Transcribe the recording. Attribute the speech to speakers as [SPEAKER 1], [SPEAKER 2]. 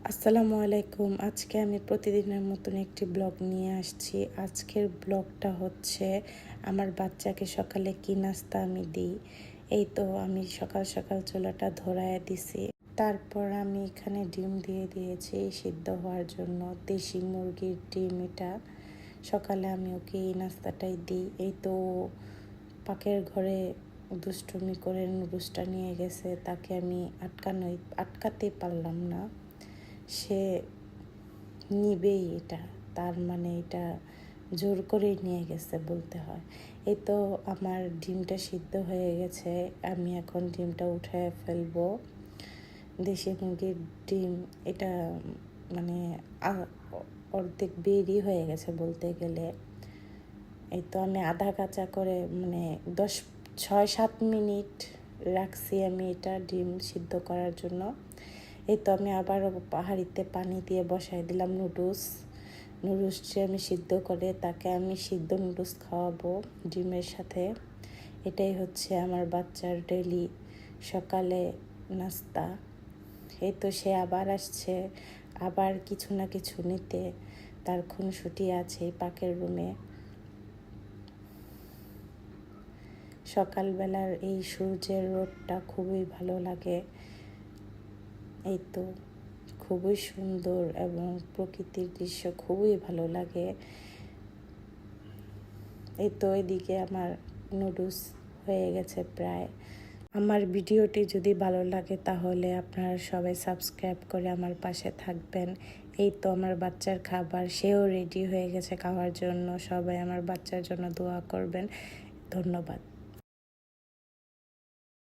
[SPEAKER 1] আসসালামু আলাইকুম। আজকে আমি প্রতিদিনের মতন একটি ব্লগ নিয়ে আসছি। আজকের ব্লগটা হচ্ছে আমার বাচ্চাকে সকালে কি নাস্তা আমি দিই। এই তো আমি সকাল সকাল চুলাটা ধরায় দিছি। তারপর আমি এখানে ডিম দিয়ে দিয়েছি সিদ্ধ হওয়ার জন্য। দেশি মুরগির ডিম এটা। সকালে আমি ওকে এই নাস্তাটাই দিই। এই তো পাকের ঘরে দুষ্টুমি করে নুডলসটা নিয়ে গেছে, তাকে আমি আটকাতেই পারলাম না। সে নিবেই এটা, তার মানে এটা জোর করেই নিয়ে গেছে বলতে হয়। এই তো আমার ডিমটা সিদ্ধ হয়ে গেছে, আমি এখন ডিমটা উঠায় ফেলবো। দেশি মুরগির ডিম এটা মানে অর্ধেক বেরি হয়ে গেছে বলতে গেলে। এই তো আমি আধা কাঁচা করে মানে 6-7 মিনিট রাখছি আমি এটা ডিম সিদ্ধ করার জন্য। এই তো আমি আবারও হাঁড়িতে পানি দিয়ে বসাই দিলাম নুডলসটি আমি সিদ্ধ করে তাকে আমি সিদ্ধ নুডলস খাওয়াবো ডিমের সাথে। এটাই হচ্ছে আমার বাচ্চার ডেইলি সকালে নাস্তা। এই তো সে আবার আসছে, আবার কিছু না কিছু নিতে। তার খুনসুটি আছে পাকের রুমে। সকালবেলার এই সূর্যের রোদটা খুবই ভালো লাগে। এই তো খুবই সুন্দর এবং প্রকৃতির দৃশ্য খুবই ভালো লাগে। এই তো এদিকে আমার নুডলস হয়ে গেছে প্রায়। আমার ভিডিওটি যদি ভালো লাগে তাহলে আপনারা সবাই সাবস্ক্রাইব করে আমার পাশে থাকবেন। এই তো আমার বাচ্চার খাবার, সেও রেডি হয়ে গেছে খাওয়ার জন্য। সবাই আমার বাচ্চার জন্য দোয়া করবেন। ধন্যবাদ।